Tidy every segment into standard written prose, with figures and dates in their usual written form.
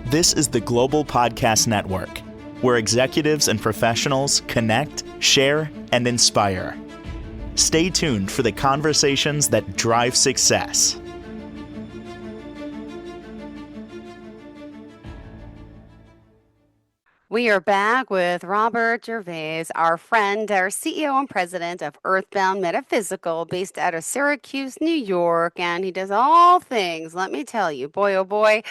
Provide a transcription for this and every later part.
This is the Global Podcast Network, where executives and professionals connect, share, and inspire. Stay tuned for the conversations that drive success. We are back with Robert Gervais, our friend, our CEO and president of Earthbound Metaphysical, based out of Syracuse, New York. And he does all things, let me tell you, boy, oh boy,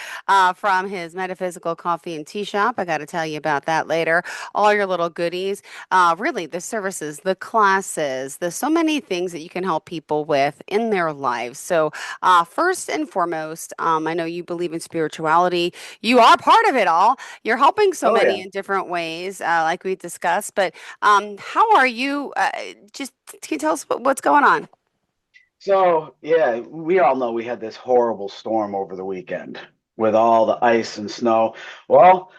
from his Metaphysical coffee and tea shop. I got to tell you about that later. All your little goodies, really, the services, the classes, the so many things that you can help people with in their lives. So, first and foremost, I know you believe in spirituality. You are part of it all. You're helping so Oh many yeah. in different ways, like we discussed. But how are you? Just can you tell us what's going on? So yeah, we all know we had this horrible storm over the weekend with all the ice and snow. Well,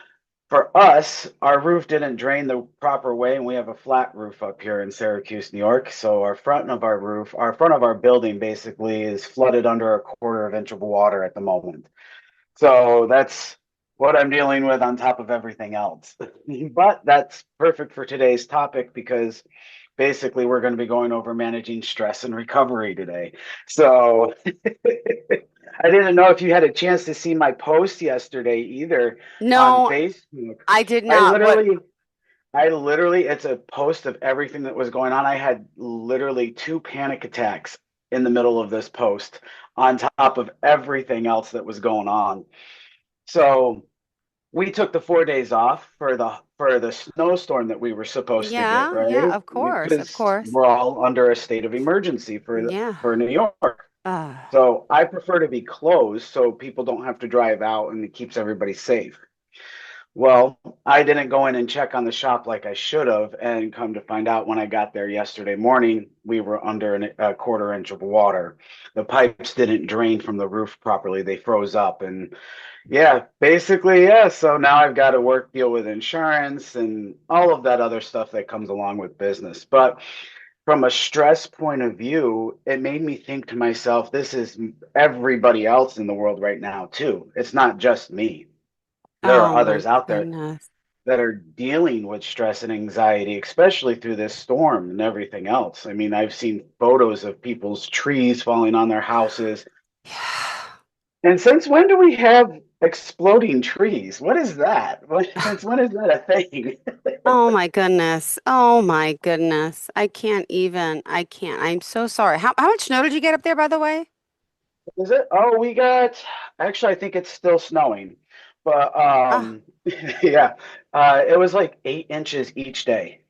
for us, our roof didn't drain the proper way, and we have a flat roof up here in Syracuse, New York. So our front of our building basically is flooded under a quarter of inch of water at the moment. So that's what I'm dealing with on top of everything else. But that's perfect for today's topic because basically we're going to be going over managing stress and recovery today. So I didn't know if you had a chance to see my post yesterday either on No, Facebook. I did I not. What? literally it's a post of everything that was going on. I had literally two panic attacks in the middle of this post on top of everything else that was going on. So we took the 4 days off for the snowstorm that we were supposed to get, Yeah, yeah, right? of course, of Because course. we're all under a state of emergency Yeah. for New York. Uh, So I prefer to be closed so people don't have to drive out and it keeps everybody safe. Well, I didn't go in and check on the shop like I should have, and come to find out when I got there yesterday morning, we were under a quarter inch of water. The pipes didn't drain from the roof properly. They froze up, and yeah, basically, yeah. So now I've got to deal with insurance and all of that other stuff that comes along with business. But from a stress point of view, it made me think to myself, this is everybody else in the world right now, too. It's not just me. There are oh my others out there goodness. that are dealing with stress and anxiety, especially through this storm and everything else. I mean, I've seen photos of people's trees falling on their houses. And since when do we have exploding trees? What is that? Since when is that a thing? Oh my goodness. Oh my goodness. I can't even. I can't. I'm so sorry. How much snow did you get up there, by the way? Is it? Oh, we got, actually, I think it's still snowing. But Ah, yeah, it was like 8 inches each day.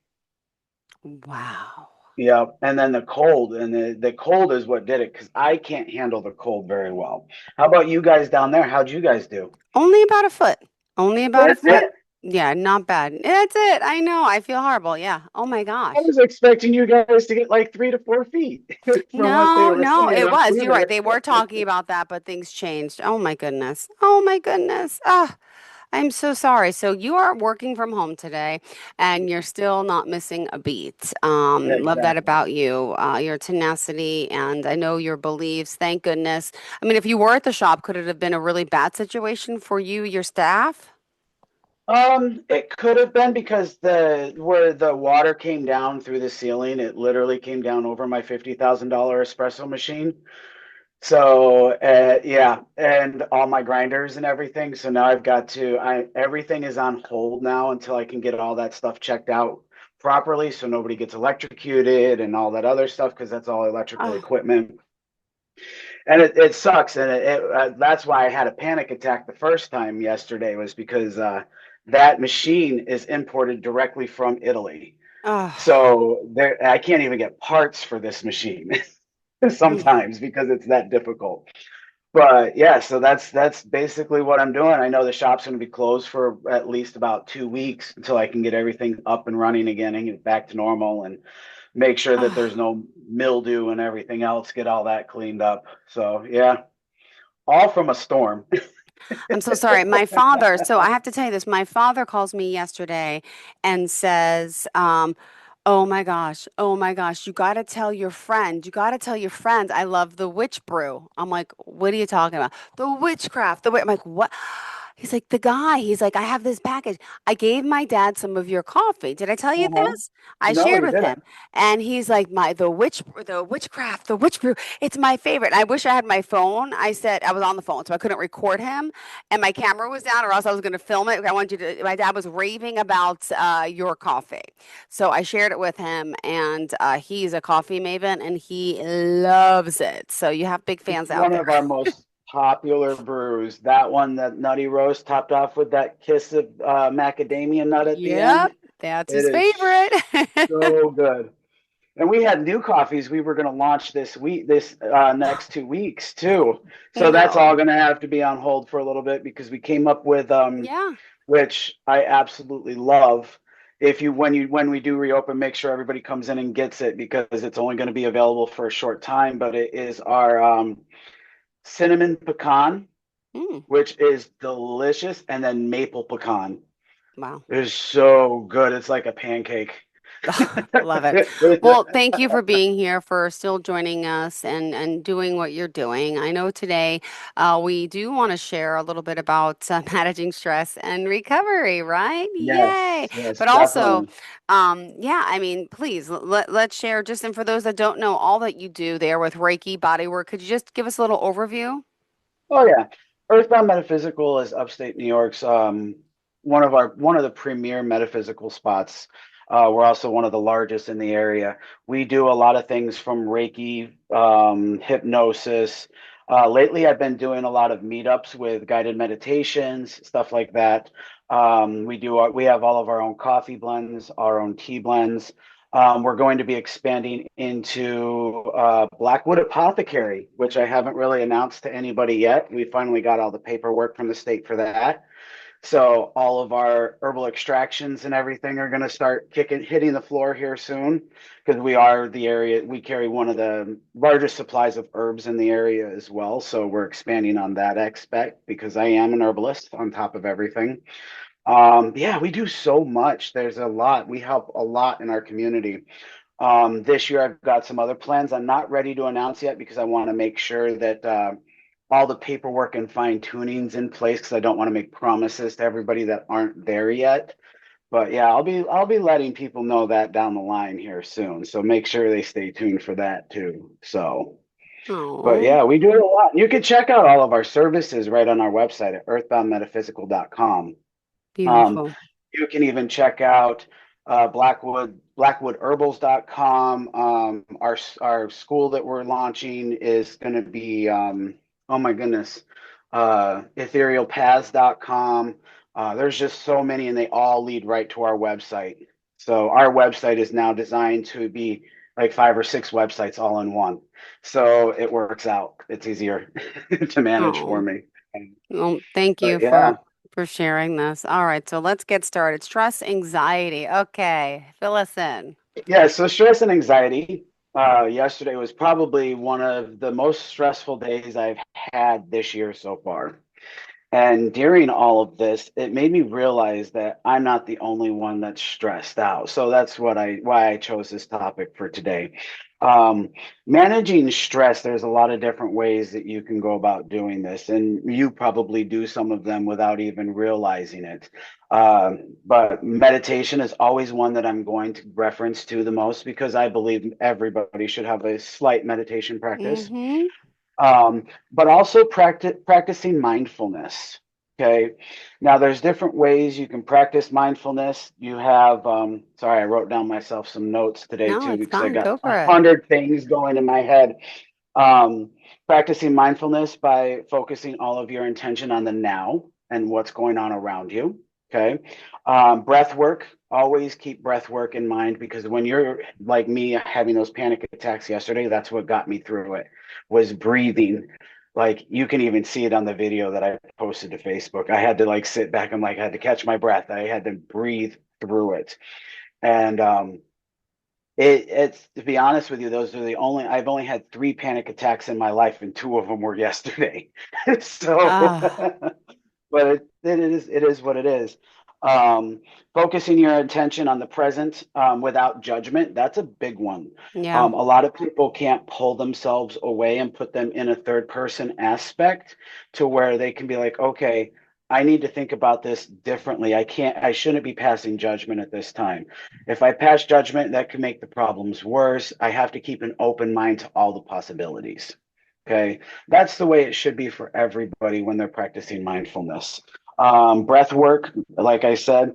wow. Yeah, and then the cold, and the cold is what did it because I can't handle the cold very well. How about you guys down there? How'd you guys do? Only about a foot. Only about a That's foot. it. Yeah, not bad. That's it. I know. I feel horrible. Yeah. Oh my I gosh. was expecting you guys to get like 3 to 4 feet from what they No, were no, saying it on was. You're right. Twitter. They were talking about that, but things changed. Oh my goodness. Oh my goodness. Ah, I'm so sorry. So you are working from home today and you're still not missing a beat. Love that Exactly. about you, your tenacity and I know your beliefs. Thank goodness. I mean, if you were at the shop, could it have been a really bad situation for you, your staff? It could have been because the where the water came down through the ceiling, it literally came down over my $50,000 espresso machine. So yeah, and all my grinders and everything. So now I've got to I everything is on hold now until I can get all that stuff checked out properly so nobody gets electrocuted and all that other stuff because that's all electrical Oh, equipment. And it sucks, and that's why I had a panic attack the first time yesterday was because that machine is imported directly from Italy. oh. So there, I can't even get parts for this machine sometimes because it's that difficult. But yeah, so that's basically what I'm doing. I know the shop's going to be closed for at least about 2 weeks until I can get everything up and running again and get back to normal and make sure that there's Oh. no mildew and everything else, get all that cleaned up. So yeah, all from a storm. I'm so sorry. My father, so I have to tell you this. My father calls me yesterday and says, oh my gosh, you got to tell your friend, you got to tell your friends I love the witch brew. I'm like, what are you talking about? The witchcraft. I'm like, what? He's like, he's like, I have this package. I gave my dad some of your coffee. Did I tell you Uh-huh. this? I No, shared you with him. didn't. And he's like, the witchcraft, the witch brew. It's my favorite. And I wish I had my phone. I said I was on the phone, so I couldn't record him. And my camera was down, or else I was going to film it. I want you to, my dad was raving about your coffee. So I shared it with him, and he's a coffee maven and he loves it. So you have big It's fans out one there. of our most popular brews. That one, that nutty roast topped off with that kiss of macadamia nut at the Yep, end. that's It his is favorite. so good. And we had new coffees we were going to launch this next 2 weeks too. I So that's know. all going to have to be on hold for a little bit because we came up with Yeah. which I absolutely love. If you when we do reopen, make sure everybody comes in and gets it because it's only going to be available for a short time. But it is our cinnamon pecan, Mm, which is delicious, and then maple pecan. wow. It is so good. It's like a pancake. Love it. Well, thank you for being here, for still joining us and doing what you're doing. I know today we do want to share a little bit about managing stress and recovery, right? Yay. Yes, yes, But also, definitely. yeah, I mean, please let's share just, and for those that don't know all that you do there with Reiki bodywork, could you just give us a little overview? Oh yeah, Earthbound Metaphysical is upstate New York's one of the premier metaphysical spots. We're also one of the largest in the area. We do a lot of things from Reiki, hypnosis. Lately, I've been doing a lot of meetups with guided meditations, stuff like that. We have all of our own coffee blends, our own tea blends. We're going to be expanding into Blackwood Apothecary, which I haven't really announced to anybody yet. We finally got all the paperwork from the state for that. So all of our herbal extractions and everything are going to start hitting the floor here soon because we are the area, we carry one of the largest supplies of herbs in the area as well. So we're expanding on that aspect because I am an herbalist on top of everything. Yeah, we do so much. There's a lot. We help a lot in our community. This year, I've got some other plans I'm not ready to announce yet because I want to make sure that all the paperwork and fine tuning's in place because I don't want to make promises to everybody that aren't there yet. But yeah, I'll be letting people know that down the line here soon. So make sure they stay tuned for that too. So, but Oh, yeah, we do it a lot. You can check out all of our services right on our website at earthboundmetaphysical.com. Um, beautiful. you can even check out blackwoodherbals.com. Our school that we're launching is going to be oh my goodness, etherealpaths.com. There's just so many, and they all lead right to our website. So our website is now designed to be like 5 or 6 websites all in one. So it works out. It's easier to manage for Oh, me. well, thank you But yeah. for sharing this. All right, so let's get started. Stress, anxiety. Okay, fill us in. Yeah, so stress and anxiety. Yesterday was probably one of the most stressful days I've had this year so far. And during all of this, it made me realize that I'm not the only one that's stressed out. So that's why I chose this topic for today. Um, Managing stress, there's a lot of different ways that you can go about doing this, and you probably do some of them without even realizing it. But meditation is always one that I'm going to reference to the most because I believe everybody should have a slight meditation practice, Mm-hmm. but also practicing mindfulness. Okay. Now, there's different ways you can practice mindfulness. You have, sorry, I wrote down myself some notes today No, too it's because I fine. got Go a for it. hundred things going in my head. Um, Practicing mindfulness by focusing all of your intention on the now and what's going on around you. Okay. Breath work, always keep breath work in mind because when you're like me having those panic attacks yesterday, that's what got me through it was breathing. Like you can even see it on the video that I posted to Facebook. I had to like sit back and like had to catch my breath. I had to breathe through it. And it's to be honest with you, those are the only I've only had 3 panic attacks in my life, and 2 of them were yesterday. So, Ah, but it is what it is. Um, Focusing your attention on the present without judgment, that's a big one. yeah. A lot of people can't pull themselves away and put them in a third person aspect to where they can be like, okay, I need to think about this differently. I shouldn't be passing judgment at this time. If I pass judgment, that could make the problems worse. I have to keep an open mind to all the possibilities. Okay. That's the way it should be for everybody when they're practicing mindfulness. Breath work, like I said,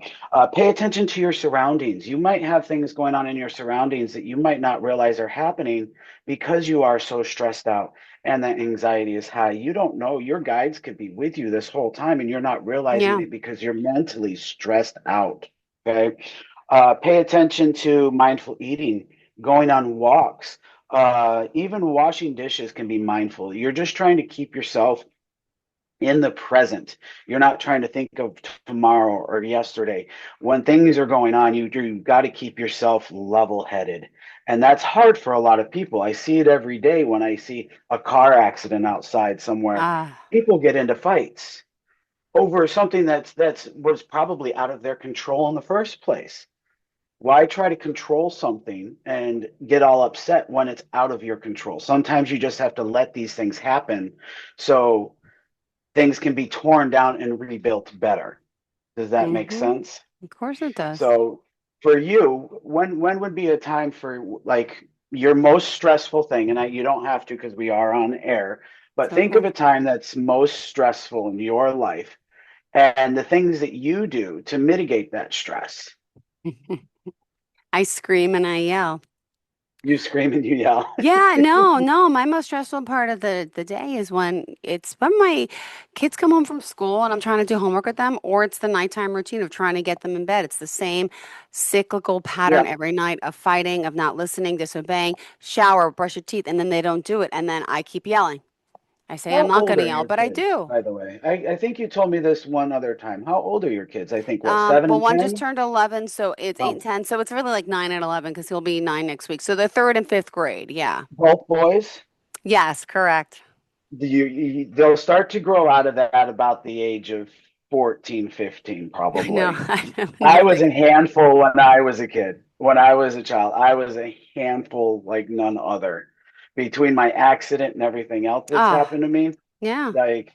pay attention to your surroundings. You might have things going on in your surroundings that you might not realize are happening because you are so stressed out and that anxiety is high. You don't know your guides could be with you this whole time and you're not realizing Yeah. it because you're mentally stressed out. Okay. Pay attention to mindful eating, going on walks, even washing dishes can be mindful. You're just trying to keep yourself in the present. You're not trying to think of tomorrow or yesterday. When things are going on, you got to keep yourself level headed. And that's hard for a lot of people. I see it every day when I see a car accident outside somewhere. Ah, People get into fights over something that's was probably out of their control in the first place. Why try to control something and get all upset when it's out of your control? Sometimes you just have to let these things happen so things can be torn down and rebuilt better. Does that make mm-hmm. sense? Of course it does. So for you, when would be a time for like your most stressful thing? And you don't have to because we are on air, but It's think of okay. a time that's most stressful in your life and the things that you do to mitigate that stress. I scream and I yell. You scream and you yell. Yeah, no, no. My most stressful part of the day is when my kids come home from school and I'm trying to do homework with them, or it's the nighttime routine of trying to get them in bed. It's the same cyclical pattern Yeah. every night of fighting, of not listening, disobeying, shower, brush your teeth, and then they don't do it. And then I keep yelling. I say I'm How not old gonna are yell, your but I kids, do. by the way? I think you told me this one other time. How old are your kids? I think what, Well, 1 just 7 and 10? turned 11, so it's 8 Oh, and 10. So it's really like 9 and 11 because he'll be 9 next week. So they're third and fifth grade. Yeah. both boys? Yes, correct. They'll start to grow out of that about the age of 14, 15, I know. probably. I know when you I was think. a handful when I was a kid. When I was a child, I was a handful like none other. Between my accident and everything else that's Ah, happened to me, yeah. like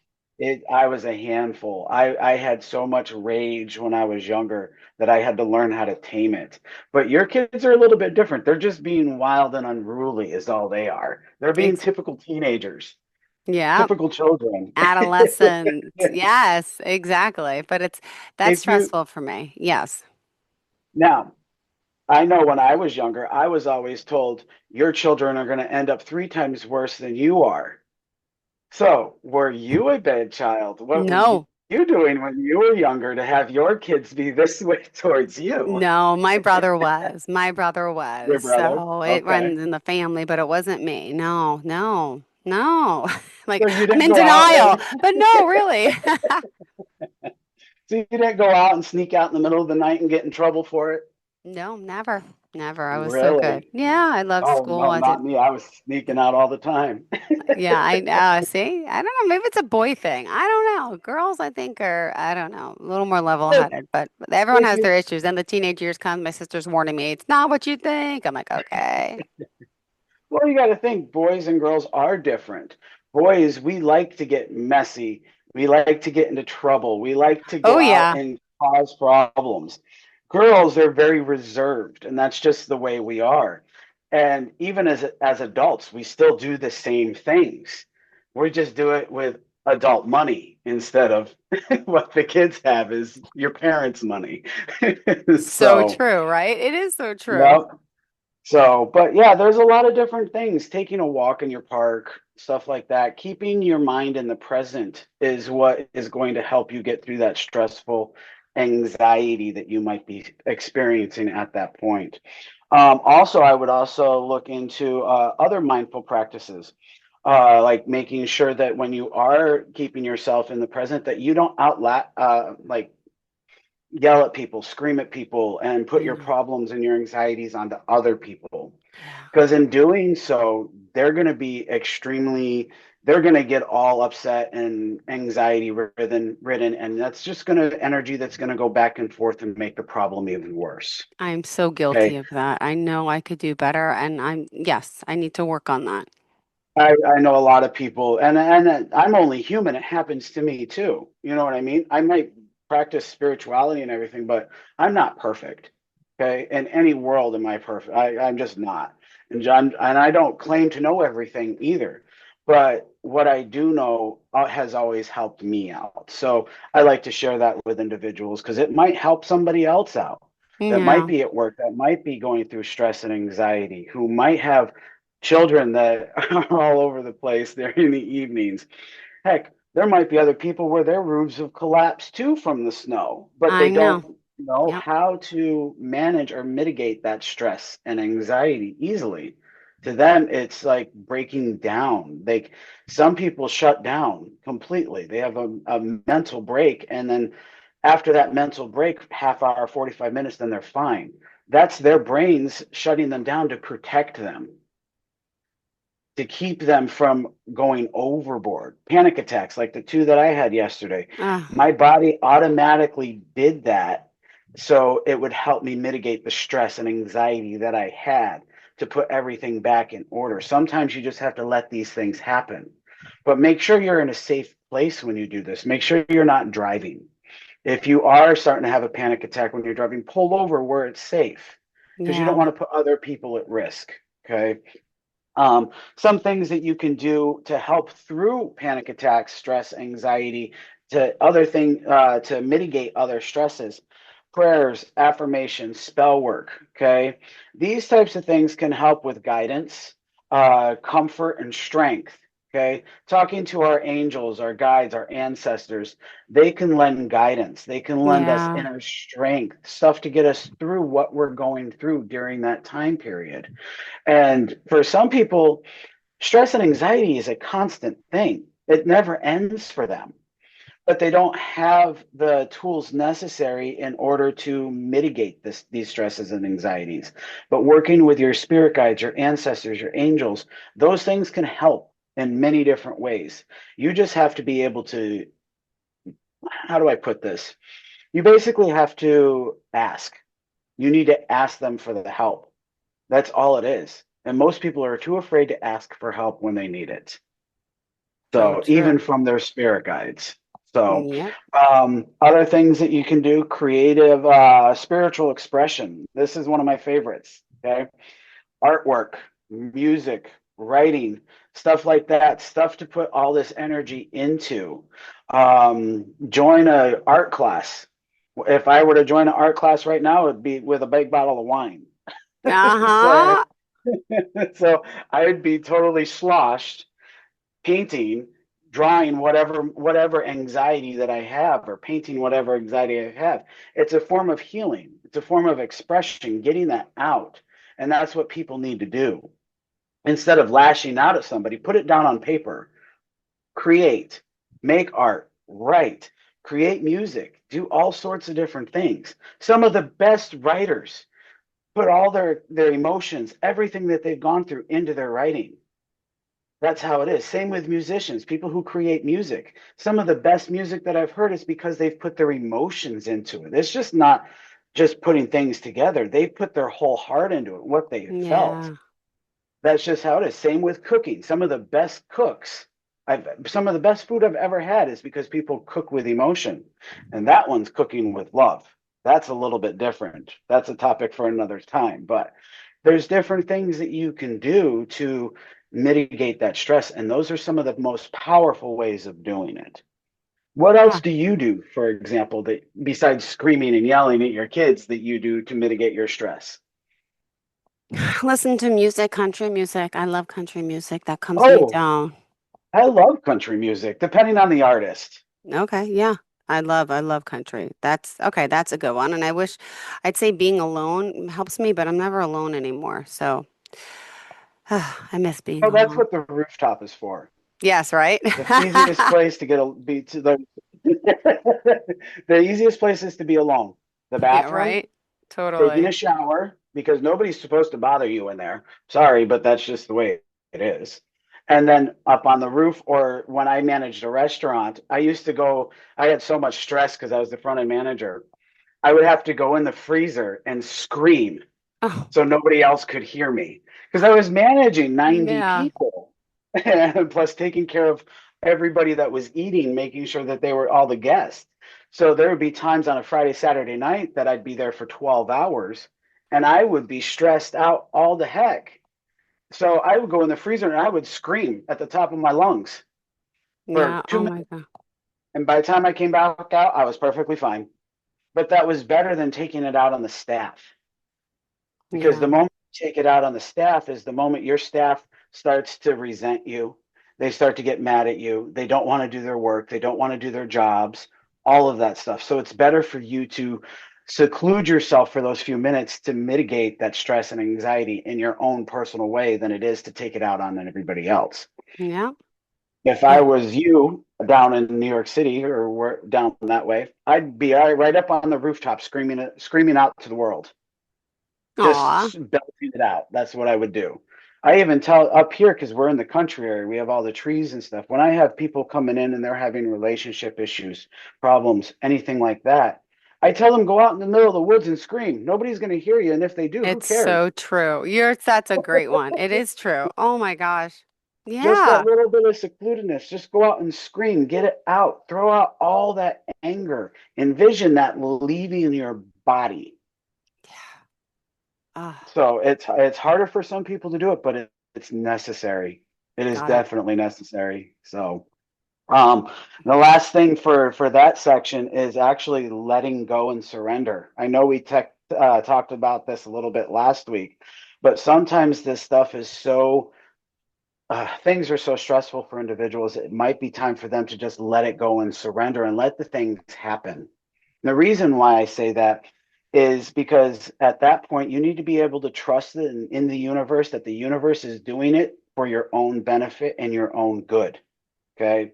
I was a handful. I had so much rage when I was younger that I had to learn how to tame it. But your kids are a little bit different. They're just being wild and unruly is all they are. They're being Ex typical teenagers, yeah. typical children. Adolescent. Yes, exactly. But that's If you stressful for me. Yes. now, I know when I was younger, I was always told your children are going to end up 3 times worse than you are. So, were you a bad child? What were No. you doing when you were younger to have your kids be this way towards you? No, my brother was. My brother Your was. brother? So it Okay. runs in the family, but it wasn't me. No, no, no. So Like you I'm didn't in go out denial, and but no, really. so you didn't go out and sneak out in the middle of the night and get in trouble for it? No, never. Never. I was so good. Really? Yeah, I loved Oh school. no, I not did. me. I was sneaking out all the time. Yeah, I see. I don't know. Maybe it's a boy thing. I don't know. Girls, I think, are, I don't know, a little more level-headed, but everyone If has you their issues. Then the teenage years come. My sister's warning me, it's not what you think. I'm like, okay. Well, you got to think boys and girls are different. Boys, we like to get messy. We like to get into trouble. We like to Oh, go out yeah. and cause problems. Girls are very reserved, and that's just the way we are. And even as adults, we still do the same things. We just do it with adult money instead of what the kids have is your parents' money. So So, true, right? It is so true. yeah. So, but yeah, there's a lot of different things. Taking a walk in your park, stuff like that. Keeping your mind in the present is what is going to help you get through that stressful anxiety that you might be experiencing at that point. Also, I would also look into other mindful practices, like making sure that when you are keeping yourself in the present, that you don't like yell at people, scream at people, and put your Mm, problems and your anxieties onto other people. yeah. Because in doing so, they're going to be they're going to get all upset and anxiety ridden. And that's just going to energy that's going to go back and forth and make the problem even worse. I'm so guilty Okay. of that. I know I could do better, and yes, I need to work on that. I know a lot of people, and I'm only human. It happens to me too. You know what I mean? I might practice spirituality and everything, but I'm not perfect. Okay, in any world am I perfect? I'm just not. And John, and I don't claim to know everything either. But what I do know has always helped me out. So I like to share that with individuals because it might help somebody else out. That might Yeah, be at work, that might be going through stress and anxiety, who might have children that are all over the place there in the evenings. Heck, there might be other people where their roofs have collapsed too from the snow, but I they know. don't know Yep. how to manage or mitigate that stress and anxiety easily. To them, it's like breaking down. Like some people shut down completely. They have a mental break, and then after that mental break, half hour, 45 minutes, then they're fine. That's their brains shutting them down to protect them, to keep them from going overboard. Panic attacks, like the two that I had yesterday, Ah, my body automatically did that. So it would help me mitigate the stress and anxiety that I had to put everything back in order. Sometimes you just have to let these things happen, but make sure you're in a safe place when you do this. Make sure you're not driving. If you are starting to have a panic attack when you're driving, pull over where it's safe because you don't yeah. want to put other people at risk. Okay. Some things that you can do to help through panic attacks, stress, anxiety, to mitigate other stresses, prayers, affirmations, spell work. Okay, these types of things can help with guidance, comfort, and strength. Okay, talking to our angels, our guides, our ancestors, they can lend guidance. They can lend us Yeah. inner strength, stuff to get us through what we're going through during that time period. And for some people, stress and anxiety is a constant thing. It never ends for them, but they don't have the tools necessary in order to mitigate these stresses and anxieties. But working with your spirit guides, your ancestors, your angels, those things can help in many different ways. You just have to be able to, how do I put this? You basically have to ask. You need to ask them for the help. That's all it is. And most people are too afraid to ask for help when they need it. So So even true. from their spirit guides. So Yep. other things that you can do, creative spiritual expression. This is one of my favorites. Okay. Artwork, music, writing, stuff like that, stuff to put all this energy into. Join a art class. If I were to join an art class right now, it'd be with a big bottle of wine. So Uh-huh. so I would be totally sloshed painting, drawing whatever anxiety that I have, or painting whatever anxiety I have. It's a form of healing. It's a form of expression, getting that out. And that's what people need to do. Instead of lashing out at somebody, put it down on paper, create, make art, write, create music, do all sorts of different things. Some of the best writers put all their emotions, everything that they've gone through into their writing. That's how it is. Same with musicians, people who create music. Some of the best music that I've heard is because they've put their emotions into it. It's just not just putting things together. They put their whole heart into it, what they felt. Yeah. That's just how it is. Same with cooking. Some of the best food I've ever had is because people cook with emotion. And that one's cooking with love. That's a little bit different. That's a topic for another time. But there's different things that you can do to mitigate that stress. And those are some of the most powerful ways of doing it. What else Yeah. do you do, for example, that besides screaming and yelling at your kids, that you do to mitigate your stress? Listen to music, country music. I love country music. That calms me Oh, down. I love country music, depending on the artist. Okay, yeah. I love country. That's okay, that's a good one. And I wish I'd say being alone helps me, but I'm never alone anymore. So I miss being Oh, that's alone. what the rooftop is for. Yes, right? The easiest place to be to the the easiest place is to be alone. The Yeah, bathroom, right. taking a Totally. shower, because nobody's supposed to bother you in there. Sorry, but that's just the way it is. And then up on the roof, or when I managed a restaurant, I had so much stress because I was the front end manager. I would have to go in the freezer and scream Oh, so nobody else could hear me because I was managing 90 yeah. people. and plus taking care of everybody that was eating, making sure that they were all the guests. So there would be times on a Friday, Saturday night that I'd be there for 12 hours and I would be stressed out all the heck. So I would go in the freezer and I would scream at the top of my lungs for Yeah. two Oh minutes. my God. And by the time I came back out, I was perfectly fine. But that was better than taking it out on the staff. Because the Yeah. moment you take it out on the staff is the moment your staff starts to resent you. They start to get mad at you. They don't want to do their work. They don't want to do their jobs, all of that stuff. So it's better for you to seclude yourself for those few minutes to mitigate that stress and anxiety in your own personal way than it is to take it out on everybody else. Yeah. If I Yeah. was you down in New York City or down that way, I'd be right up on the rooftop screaming out to the world, Aw. just belching it out. That's what I would do. I even tell up here because we're in the country area, we have all the trees and stuff. When I have people coming in and they're having relationship issues, problems, anything like that, I tell them go out in the middle of the woods and scream. Nobody's going to hear you, and if they do, who It's cares? so true. That's a great one. It is true. Oh my gosh. Just that Yeah. little bit of secludedness. Just go out and scream, get it out, throw out all that anger. Envision that leaving your body. Yeah. Ah, So it's harder for some people to do it, but it's necessary. It is got it. definitely necessary. So the last thing for that section is actually letting go and surrender. I know we talked about this a little bit last week, but sometimes this stuff is so things are so stressful for individuals. It might be time for them to just let it go and surrender and let the things happen. The reason why I say that is because at that point, you need to be able to trust in the universe that the universe is doing it for your own benefit and your own good. Okay.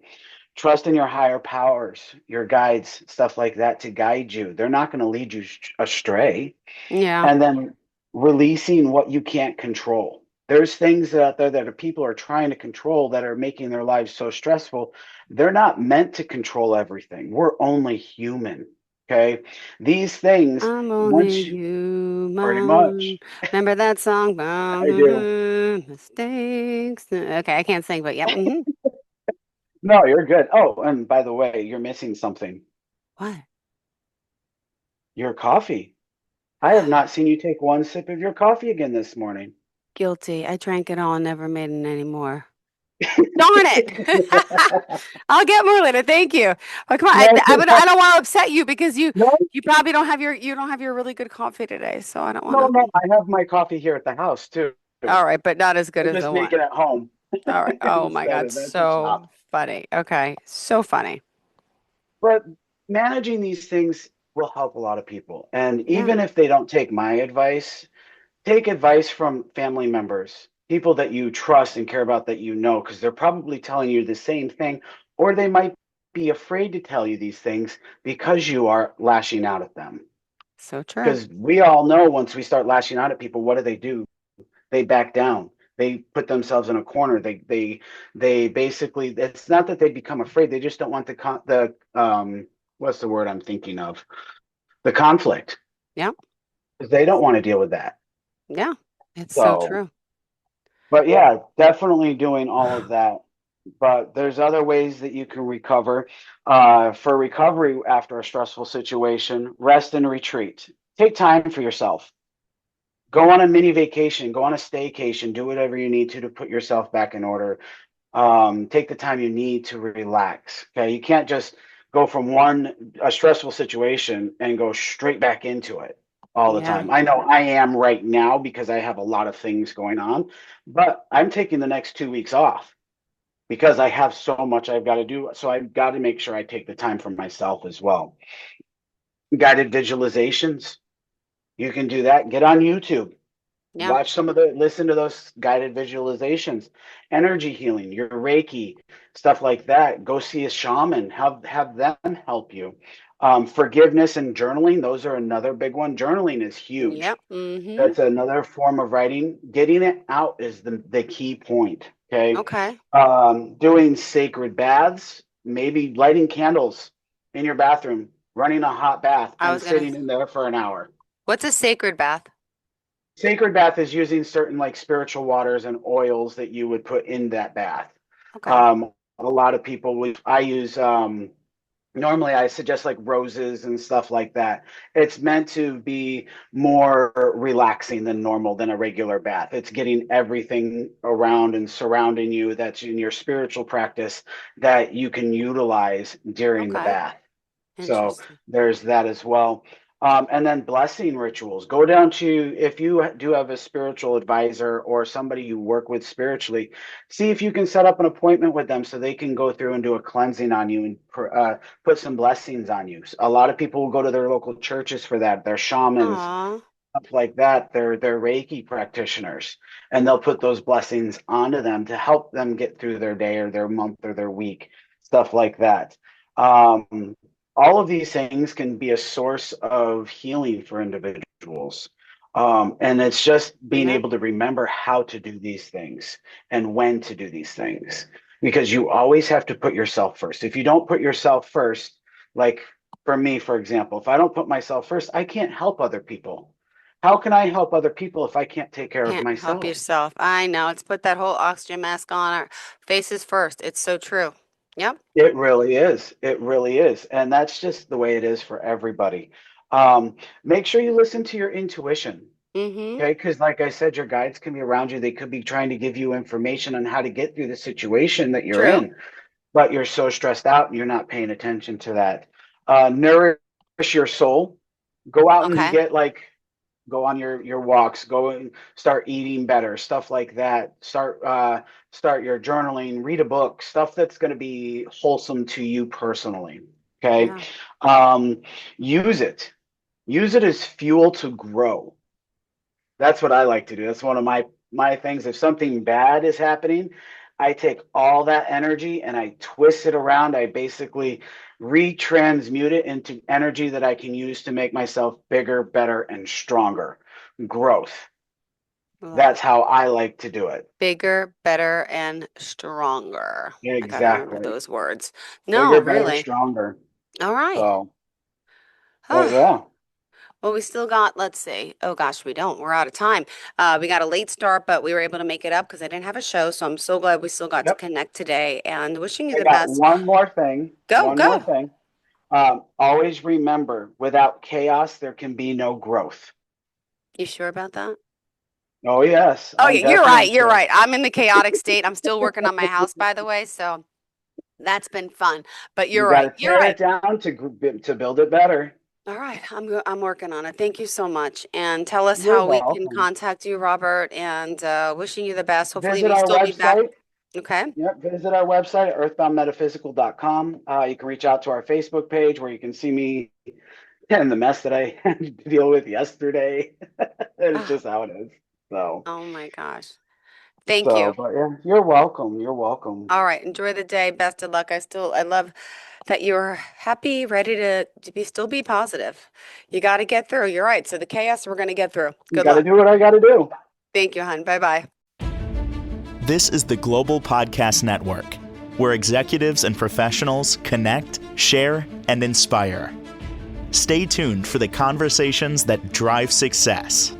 Trust in your higher powers, your guides, stuff like that to guide you. They're not going to lead you astray. Yeah. And then releasing what you can't control. There's things out there that people are trying to control that are making their lives so stressful. They're not meant to control everything. We're only human. Okay. These things, I'm only once you pretty human. much, Remember that song? I do. Mistakes. Okay, I can't sing, but yep. No, you're good. Oh, and by the way, you're missing something. What? Your coffee. I have not seen you take one sip of your coffee again this morning. Guilty. I drank it all and never made it anymore. Darn it. I'll get more later. Thank you. Oh, come on. No, I don't want to upset you because no, you probably don't have your really good coffee today, so I don't want no, no. to. I have my coffee here at the house too. All right, but not as good I as just the make one. it at home All right. Oh my instead God, of at the so shop. funny. Okay, so funny. But managing these things will help a lot of people. And Yeah, even if they don't take my advice, take advice from family members, people that you trust and care about that you know, because they're probably telling you the same thing, or they might be afraid to tell you these things because you are lashing out at them. so true. Because we all know once we start lashing out at people, what do? They back down. They put themselves in a corner. They basically, it's not that they become afraid. They just don't want the what's the word I'm thinking of? The conflict. Yeah, They don't want to deal with that. yeah. It's so So, true. but yeah, definitely doing all of that. But there's other ways that you can recover. For recovery after a stressful situation, rest and retreat. Take time for yourself. Go on a mini vacation, go on a staycation, do whatever you need to put yourself back in order. Take the time you need to relax. Okay, you can't just go from a stressful situation and go straight back into it all the Yeah, time. I know I am right now because I have a lot of things going on, but I'm taking the next 2 weeks off because I have so much I've got to do. So I've got to make sure I take the time for myself as well. Guided visualizations, you can do that. Get on YouTube. yeah. Watch listen to those guided visualizations, energy healing, your Reiki, stuff like that. Go see a shaman, have them help you. Forgiveness and journaling, those are another big one. Journaling is huge. Yep. Mm-hmm. That's another form of writing. Getting it out is the key point. Okay. Okay. Doing sacred baths, maybe lighting candles in your bathroom, running a hot bath I and was gonna. sitting in there for an hour. What's a sacred bath? Sacred bath is using certain like spiritual waters and oils that you would put in that bath. Okay. A lot of people I use normally I suggest like roses and stuff like that. It's meant to be more relaxing than normal than a regular bath. It's getting everything around and surrounding you that's in your spiritual practice that you can utilize during the Okay. bath. So Interesting. there's that as well. And then blessing rituals. Go down to, if you do have a spiritual advisor or somebody you work with spiritually, see if you can set up an appointment with them so they can go through and do a cleansing on you and put some blessings on you. A lot of people will go to their local churches for that. They're shamans, Aw. stuff like that. They're Reiki practitioners, and they'll put those blessings onto them to help them get through their day or their month or their week, stuff like that. Um, all of these things can be a source of healing for individuals. And it's just being Yeah. able to remember how to do these things and when to do these things, because you always have to put yourself first. If you don't put yourself first, like for me, for example, if I don't put myself first, I can't help other people. How can I help other people if I can't take care of Can't help myself? yourself. I know. Let's put that whole oxygen mask on our faces first. It's so true. Yep. It really is. It really is. And that's just the way it is for everybody. Make sure you listen to your intuition. Mm-hmm. Okay, because like I said, your guides can be around you. They could be trying to give you information on how to get through the situation that you're True. in, but you're so stressed out and you're not paying attention to that. Nourish your soul. Go out and Okay. get like go on your walks, go and start eating better, stuff like that. Start your journaling, read a book, stuff that's going to be wholesome to you personally. Okay. Yeah. Um, use it. Use it as fuel to grow. That's what I like to do. That's one of my things. If something bad is happening, I take all that energy and I twist it around. I basically retransmute it into energy that I can use to make myself bigger, better, and stronger. Growth. Love That's it. how I like to do it. Bigger, better, and stronger. I got to remember Exactly. those words. Bigger, No, better, really. stronger. All right. So, but yeah. Well, we still got, let's see. Oh gosh, we don't. We're out of time. We got a late start, but we were able to make it up because I didn't have a show. So I'm so glad we still got to Yep. connect today and wishing you I the got best. one more thing. Go, One more go. thing. Always remember, without chaos, there can be no growth. You sure about that? Oh, yes, Oh I'm yeah, you're definitely right. You're sure. right. I'm in the chaotic state. I'm still working on my house, by the way. So that's been fun. But You you're got to right. You're tear right. it down to build it better. All right. I'm working on it. Thank you so much. And tell us You're how we can welcome. contact you, Robert, and wishing you the best. Hopefully Visit we our still be back. website. Okay. Yep, visit our website at earthboundmetaphysical.com. You can reach out to our Facebook page where you can see me and the mess that I had to deal with yesterday. It's Oh, just how it is. So, oh my gosh. Thank so, you. but yeah, you're welcome. You're welcome. All right. Enjoy the day. Best of luck. I love that you're happy, ready to still be positive. You got to get through. You're right. So the chaos we're going to get through. You Good got to luck. do what I got to do. Thank you, hon. Bye bye. This is the Global Podcast Network, where executives and professionals connect, share, and inspire. Stay tuned for the conversations that drive success.